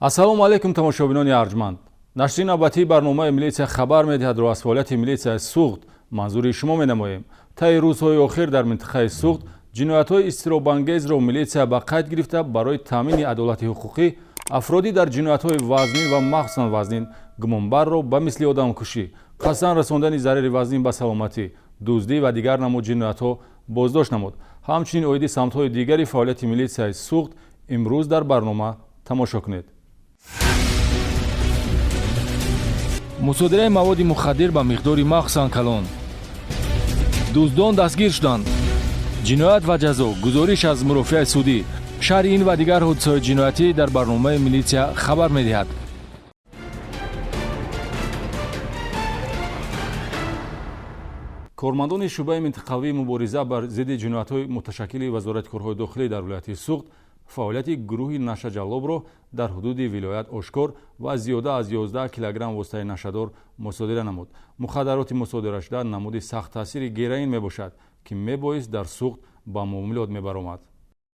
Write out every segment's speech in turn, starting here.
ассалому алайкум тамошобинони арҷманд. нашри навбатии барномаи милитсия хабар медиҳад ро аз фаъолияти милитсияи суғд манзури шумо менамоем. таи рӯзҳои охир дар минтақаи суғд ҷиноятҳои изтиробангезро милитсия ба қайд гирифта барои таъмини адолати ҳуқуқӣ афроди дар ҷиноятҳои вазнин ва махсусан вазнин гумонбарро ба мисли одамкушӣ, қасдан расондани зарери вазнин ба саломатӣ, дуздӣ ва дигар намуд ҷиноятҳо боздошт намуд. ҳамчунин оиди самтҳои дигари фаъолияти милитсияи суғд имрӯз дар барнома тамошо кунед. мусодираи маводи мухаддир ба миқдори махсусан калон. дуздон дастгир шуданд. ҷиноят ва ҷазо. гузориш аз мурофиаи судӣ. шаҳри ин ва дигар ҳодисаҳои ҷиноятӣ дар барномаи милитсия хабар медиҳад. кормандони шӯъбаи минтақавии мубориза бар зидди ҷиноятҳои муташаккили вазорати корҳои дохилӣ дар вилояти суғд фаъолияти гурӯҳи нашаҷаллобро дар ҳудуди вилоят ошкор ва зиёда аз 11 килограмм воситаи нашадор мусодира намуд. мухаддароти мусодирашуда намуди сахттаъсири героин мебошад, ки мебоист дар суғд ба муомилот мебаромад.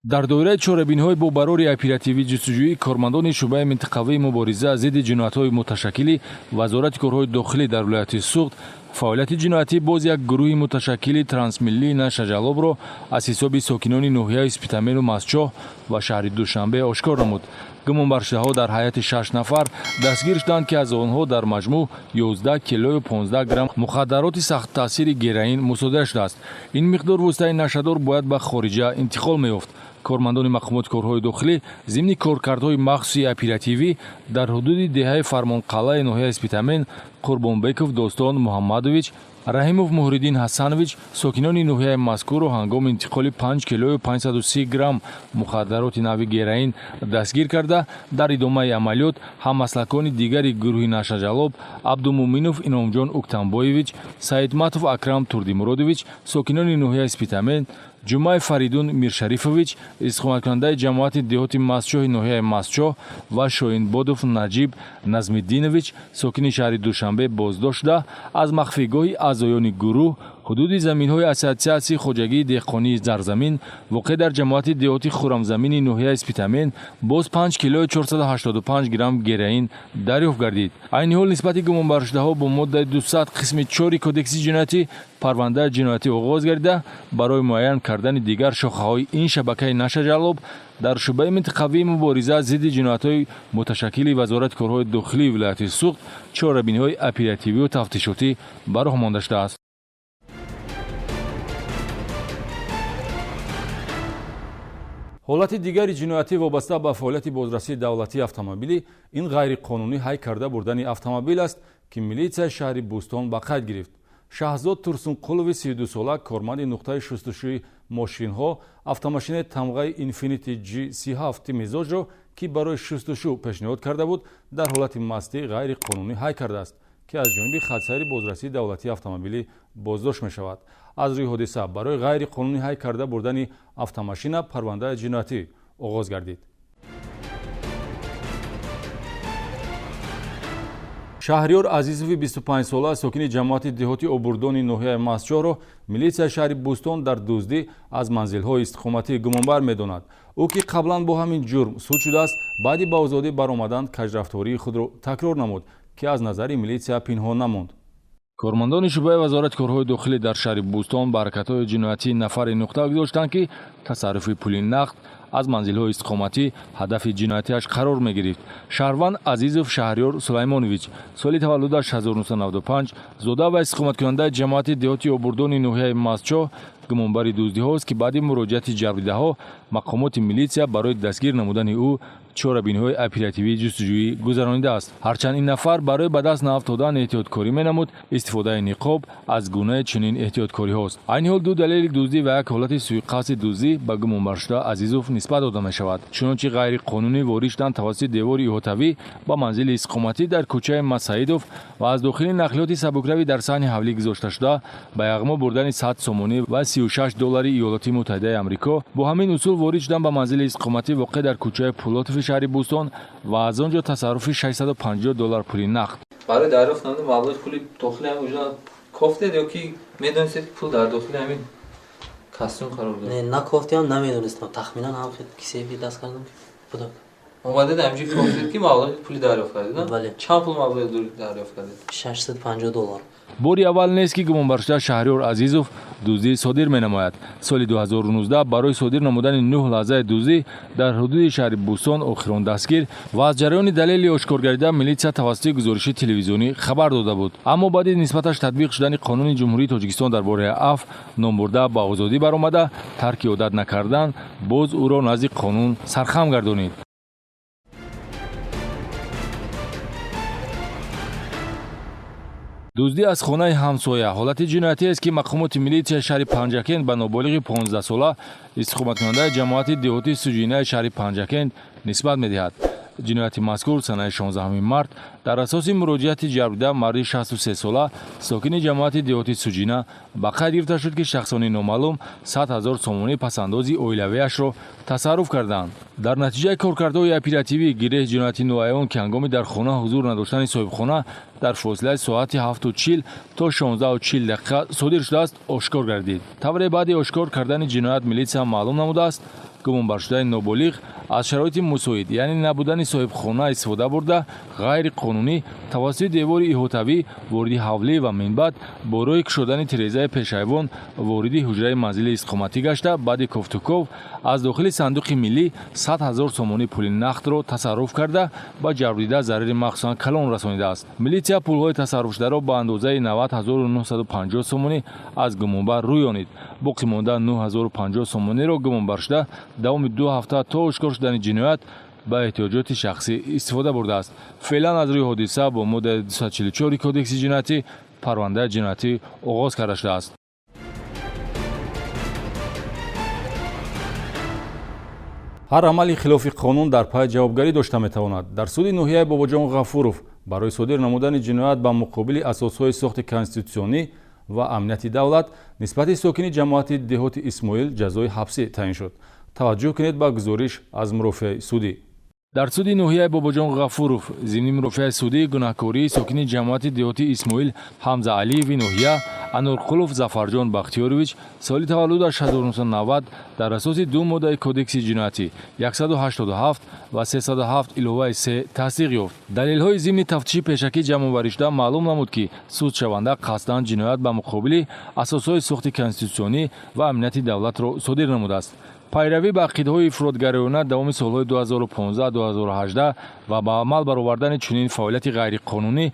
дар доираи чорабиниҳои бо барори оперативӣ ҷустуҷӯӣ кормандони шӯъбаи минтақавии мубориза зидди ҷиноятҳои муташаккили вазорати корҳои дохилӣ дар вилояти суғд фаъолияти ҷиноятӣ боз як гурӯҳи муташаккили трансмиллии нашаҷаллобро аз ҳисоби сокинони ноҳияи спитамену мастчоҳ ва шаҳри душанбе ошкор намуд. гумонбаршудаҳо дар ҳайати 6 нафар дастгир шуданд, ки аз онҳо дар маҷмӯъ 11 килою 15 грамм мухаддароти сахттаъсири героин мусодира шудааст. ин миқдор воситаи нашадор бояд ба хориҷа интиқол меёфт. кормандони мақомоти корҳои дохилӣ зимни коркардҳои махсуси оперативӣ дар ҳудуди деҳаи фармонқалъаи ноҳияи спитамен қурбонбеков достон муҳаммадович, раҳимов муҳриддин ҳасанович сокинони ноҳияи мазкурро ҳангоми интиқоли 5 килою 530 грамм мухаддароти нави героин дастгир карда, дар идомаи амалиёт ҳаммаслакони дигари гурӯҳи нашаҷаллоб абдумуминов иномҷон уктанбоевич, саидматов акрам турдимуродович сокинони ноҳияи спитамен, ҷумаи фаридун миршарифович истиқоматкунандаи ҷамоати деҳоти мастчоҳи ноҳияи мастчоҳ ва шоинбодов наҷиб назмиддинович сокини шаҳри душанбе боздошт шуда аз махфигоҳи аъзоёни гурӯҳ ҳудуди заминҳои ассотсиатсияи хоҷагии деҳқонии зарзамин воқеъ дар ҷамоати деҳоти хӯрамзамини ноҳияи спитамен боз 5 килою 485 грамм героин дарёфт гардид. айни ҳол нисбати гумонбаршудаҳо бо моддаи 200 қисми 4 кодекси ҷиноятӣ парвандаи ҷиноятӣ оғоз гардида барои муайян кардани дигар шохаҳои ин шабакаи нашаҷаллоб дар шӯъбаи минтақавии мубориза зидди ҷиноятҳои муташаккили вазорати корҳои дохилии вилояти суғд чорабиниҳои оперативию тафтишотӣ ба роҳ монда шудааст. ҳолати дигари ҷиноятӣ вобаста ба фаъолияти бозрасии давлатии автомобилӣ ин ғайриқонунӣ ҳай карда бурдани автомобил аст, ки милитсияи шаҳри Бӯстон ба қайд гирифт. шаҳзод Турсунқулови 32 сола корманди нуқтаи шустушӯи мошинҳо автомошини тамғаи Infiniti G37 мизоҷро, ки барои шустушӯ пешниҳод карда буд, дар ҳолати мастӣ ғайриқонунӣ ҳай кардааст, ки аз ҷониби хатсайри бозрасии давлатии автомобилӣ боздошт мешавад. аз рӯи ҳодиса барои ғайриқонунӣ ҳай карда бурдани автомошина парвандаи ҷиноятӣ оғоз гардид. шаҳриёр Азизови 25 сола сокини ҷамоати деҳоти обурдони ноҳияи мастчоҳро милитсияи шаҳри Бӯстон дар дуздӣ аз манзилҳои истиқоматии гумонбар медонад. ӯ ки қаблан бо ҳамин ҷурм суд шудааст, баъди ба озодӣ баромадан каҷрафтории худро такрор намуд, ки аз назари милитсия пинҳон намонд. кормандони шӯъбаи вазорати корҳои дохилӣ дар шаҳри Бӯстон ба ҳаракатҳои ҷиноятии нафаре нуқта гузоштанд, ки тасарруфи пули нақд аз манзилҳои истиқоматӣ ҳадафи ҷиноятиаш қарор мегирифт. шаҳрванд Азизов Шаҳриёр Сулаймонович соли таваллудаш 1995 зода ва истиқоматкунандаи ҷамоати деҳоти обурдони ноҳияи мастчоҳ гумонбари дуздиҳост, ки баъди муроҷиати ҷарбидаҳо мақомоти милитсия барои дастгир намудани ӯ чорабиниҳои оперативии ҷустуҷӯӣ гузаронидааст. ҳарчанд ин нафар барои ба даст нафт додан эҳтиёткорӣ менамуд, истифодаи ниқоб аз гунаи чунин эҳтиёткориҳост. айни ҳол ду далели дуздӣ ва як ҳолати суиқасди дуздӣ ба гумонбаршуда Азизов нисбат дода мешавад. чунончи ғайриқонунӣ ворид шудан тавассути девори иҳотавӣ ба манзили истиқоматӣ дар кӯчаи Масаидов ва аз дохили нақлиёти сабукравӣ дар саҳни ҳавлӣ гузошташуда ба яғмо бурдани 100 сомонӣ ва 36 доллари Иёлоти Муттаҳидаи Амрико бо ҳамин усул ворид шудан ба манзили истиқоматӣ воқеъ дар кӯчаи Пулотови шаҳри Бӯстон ва аз он ҷо тасарруфи 650 доллар пули нақд. барои дарёфт намуди маблағи пули дохили ҳам уҷо кофтед ё ки медонистед ки пул дар дохили ҳамин костюм қарор дорад? Не, на кофтиам намедонистам. Тахминан ҳам кисеби даст кардам ки будак. اومده همینجوری گفتید که مبلغ پولی دریافت کردید. بله. چند پول مبلغ دریافت کردید؟ $650. бори аввал нест ки гумонбаршуда шаҳриёр азизов дуздӣ содир менамояд. соли 2019 барои содир намудани 9 лаҳзаи дуздӣ дар ҳудуди шаҳри Бӯстон охирон дастгир ва аз ҷараёни далели ошкор гардида милитсия тавассути гузориши телевизионӣ хабар дода буд. аммо баъди нисбаташ татбиқ шудани қонуни ҷумҳурии Тоҷикистон дар бораи афв ном бурда ба озодӣ баромада тарки одат накардан боз ӯро назди қонун сархам гардонид. дуздӣ аз хонаи ҳамсоя ҳолати ҷиноятиест ки мақомоти милитсияи шаҳри Панҷакент ба ноболиғи 15 сола истиқоматкунандаи ҷамоати деҳоти Суҷинаи шаҳри Панҷакент нисбат медиҳад. ҷинояти мазкур санаи 16 март дар асоси муроҷиати ҷабрдида марди 63 сола сокини ҷамоати деҳоти Суҷина ба қайд гирифта шуд ки шахсони номаълум 100 000 сомонии пасандози оилавиашро тасарруф карданд. дар натиҷаи коркардҳои оперативӣ гиреҳ ҷинояти ноаён ки ҳангоми дар хона ҳузур надоштани соҳибхона дар фосилаи соати 7:40 то 16:40 дақиқа содир шудааст ошкор гардид. тавре баъди ошкор кардани ҷиноят милитсия маълум намудааст гумонбаршудаи ноболиғ аз шароити мусоид яъне набудани соҳибхона истифода бурда ғайриқонунӣ тавассути девори иҳотавӣ вориди ҳавлӣ ва минбаъд бо роҳи кушодани тирезаи пешайвон вориди ҳуҷраи манзили иstiqomatӣ гашта баъди кофтуков аз дохили сандуқи миллӣ 100 000 сомонии пули нақдро тасарруф карда ба ҷабрдида зарари махсусан калон расонидааст. милитсия пулҳои тасарруфшударо ба андозаи 90 950 сомонӣ аз гумонбар рӯёнид. боқӣ монда 9050 сомониро гумонбаршуда давоми 2 ҳафта то ошкор шудани ҷиноят ба эҳтиёҷоти шахсӣ истифода бурдааст. феълан аз рӯи ҳодиса бо моддаи 244 кодекси ҷиноятӣ парвандаи ҷиноятӣ оғоз карда шудааст. ҳар амали хилофи қонун дар пай ҷавобгарӣ дошта метавонад. дар суди ноҳияи Бобоҷон Ғафуров барои содир намудани ҷиноят ба муқобили асосҳои сохти конститутсионӣ ва амнияти давлат нисбати сокини ҷамоати деҳоти Исмоил ҷазои ҳабсӣ таъин шуд. таваҷҷӯҳ кунед ба гузориш аз мурофиаи судӣ. дар суди ноҳияи Бобоҷон Ғафуров зимни мурофиаи судии гунаҳкории сокини ҷамоати деҳоти Исмоил Ҳамза Алиеви ноҳия Анурқулов Зафарҷон Бахтиёрович соли таваллудаш 1990 дар асоси ду моддаи кодекси ҷиноятӣ 187 ва 307 иловаи 3 тасдиқ ёфт. далелҳои зимни тафтиши пешакӣ ҷамъоваришуда маълум намуд ки судшаванда қасдан ҷиноят ба муқобили асосҳои сохти конститутсионӣ ва амнияти давлатро содир намудааст. пайравӣ ба ақидаҳои ифротгароёна давоми солҳои 2015-2018 ва ба амал баровардани чунин фаъолияти ғайриқонунӣ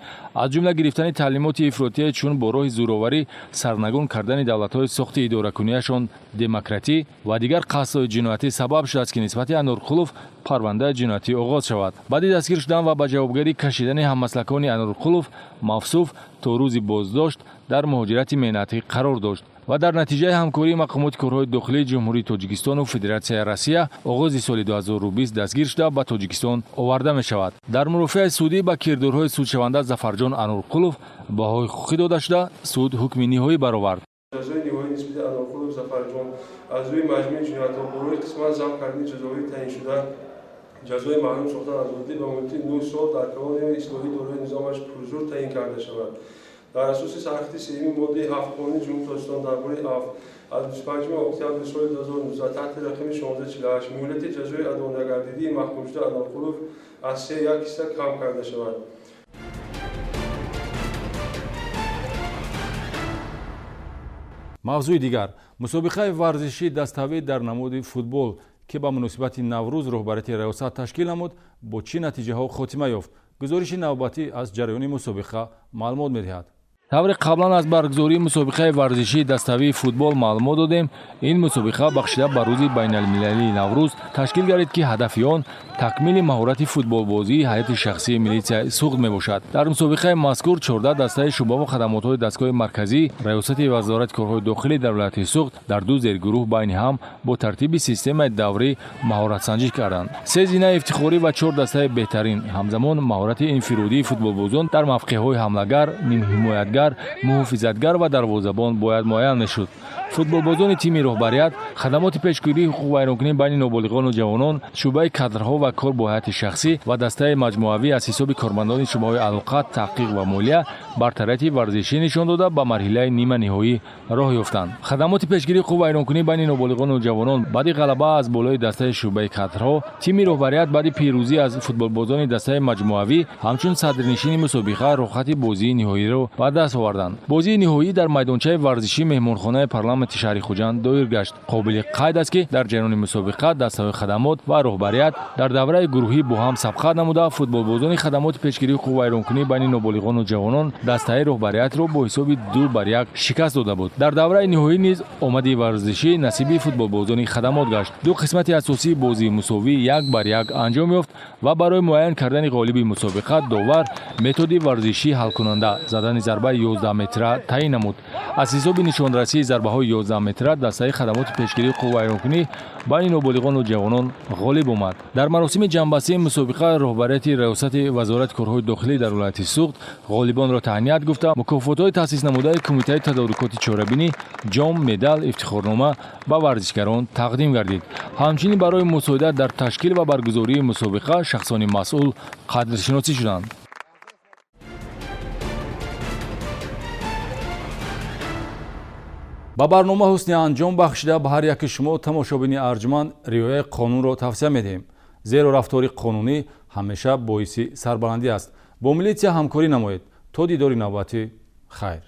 аз ҷумла гирифтани таълимоти ифротие чун бо роҳи зӯроварӣ сарнагун кардани давлатҳои сохти идоракунияшон демократӣ ва дигар қасдҳои ҷиноятӣ сабаб шудааст ки нисбати Анурқулов парвандаи ҷиноятӣ оғоз шавад. баъди дастгир шудан ва ба ҷавобгарӣ кашидани ҳаммаслакони Анурқулов мафсуф то рӯзи боздошт дар муҳоҷирати меҳнатӣ қарор дошт ва дар натиҷаи ҳамкории мақомоти корҳои дохилии ҷумҳурии Тоҷикистону Федератсияи Россия оғози соли 2020 дастгир шуда ба Тоҷикистон оварда мешавад. дар мурофиаи судӣ ба кирдорҳои судшаванда Зафарҷон Анурқулов баҳои ҳуқуқӣ дода шуда суд ҳукми ниҳоӣ баровард. ҷазои ниҳоии нисбати Анурқулов Зафарҷон аз рӯи маҷмӯи ҷиноятҳо бо роҳи қисман замъ кардани ҷазои таъин шуда ҷазои маълум сохтан азодӣ ба муддати 9 сол дар калони ислоҳӣ дорои низомаш пурзур таъин карда шавад. дар асоси сарахти сеюми моддаи 7 қонуни ҷумҳурии Тоҷикистон дар бораи афв аз 25 октябри соли 2019 таҳти рақами 1648 муҳлати ҷазои адонагардидии маҳкумшуда Анурқулов аз 3 ҳисса кам карда шавад. мавзӯи дигар мусобиқаи варзишии дастави дар намуди футбол ки ба муносибати Наврӯз роҳбарияти раёсат ташкил намуд бо чӣ натиҷаҳо хотима ёфт. гузориши навбатӣ аз ҷараёни мусобиқа маълумот медиҳад. тавре қаблан аз баргузории мусобиқаи варзишии даставии футбол маълумот додем. ин мусобиқа бахшида ба рӯзи байналмилалии Наврӯз ташкил гардид ки ҳадафи он такмили маҳорати футболбозии ҳайати шахсии милитсияи суғд мебошад. дар мусобиқаи мазкур 14 дастаи шуъбаву хадамотҳои дастгоҳи марказӣ раёсати вазорати корҳои дохилӣ дар вилояти суғд дар ду зергурӯҳ байни ҳам бо тартиби системаи даврӣ маҳоратсанҷӣ карданд. 3 зинаи ифтихорӣ ва 4 дастаи беҳтарин ҳамзамон маҳорати инфиродии футболбозон дар мавқеъҳои ҳамлагар, нимҳимоятгар, муҳофизатгар ва дарвозабон бояд муайян мешуд. футболбозони тими роҳбарият хадамоти пешгирии ҳуқуқвайронкунӣ байни ноболиғону ҷавонон, шуъбаи кадрҳо ва кор бо ҳайати шахсӣ ва дастаи маҷмӯавӣ аз ҳисоби кормандони шуъбаҳои алоқат, таҳқиқ ва молия бартариати варзишӣ нишон дода ба марҳилаи нима ниҳоӣ роҳ ёфтанд. Хадамоти пешгирии хуб вайронкунӣ байни ноболиғону ҷавонон баъди ғалаба аз болои дастаи шӯъбаи кадрҳо, тими роҳбарият баъди пирӯзӣ аз футболбозони дастаи маҷмӯавӣ ҳамчун садрнишини мусобиқа рухати бозии ниҳоиро ба даст оварданд. Бозии ниҳоӣ дар майдончаи варзишии меҳмонхонаи парламенти шаҳри Хуҷанд доир гашт. қобили қайд аст ки дар ҷараёни мусобиқа дастаҳои хадамот ва роҳбарият дар давраи гурӯҳӣ бо ҳам сабқат намуда футболбозони хадамоти пешгирии хуб вайронкунӣ байни ноболиғону ҷавонон дастаи роҳбариятро бо ҳисоби 2-1 шикаст дода буд. Дар давраи ниҳоӣ низ омади варзишӣ насиби футболбозони хадамот гашт. Ду қисмати асосии бозии мусовӣ 1-1 анҷом ёфт ва барои муайян кардани ғолиби мусобиқа довар методи варзишии ҳалкунанда задани зарбаи 11 метра таъин намуд. Аз ҳисоби нишонрасии зарбаҳои 11 метра дастаи хадамоти пешгирии хуб вайронкунӣ байни ноболиғону ҷавонон ғолиб омад. Дар маросими ҷанббастии мусобиқа роҳбарияти раёсати вазорати корҳои дохилӣ дар вилояти Суғд ғолибонро таҳният гуфта, мукофотҳои таъсис намудаи кумитаи тадорукоти чорабинӣ, ҷом, медал, ифтихорнома ба варзишгарон тақдим гардид. ҳамчунин барои мусоидат дар ташкил ва баргузории мусобиқа шахсони масъул қадршиносӣ шуданд. ба барнома ҳусни анҷом бахшида ба ҳар яки шумо тамошобини арҷманд риояи қонунро тавсия медиҳем, зеро рафтори қонунӣ ҳамеша боиси сарбаландӣ аст. бо милитсия ҳамкорӣ намоед. то дидори навбатӣ, хайр.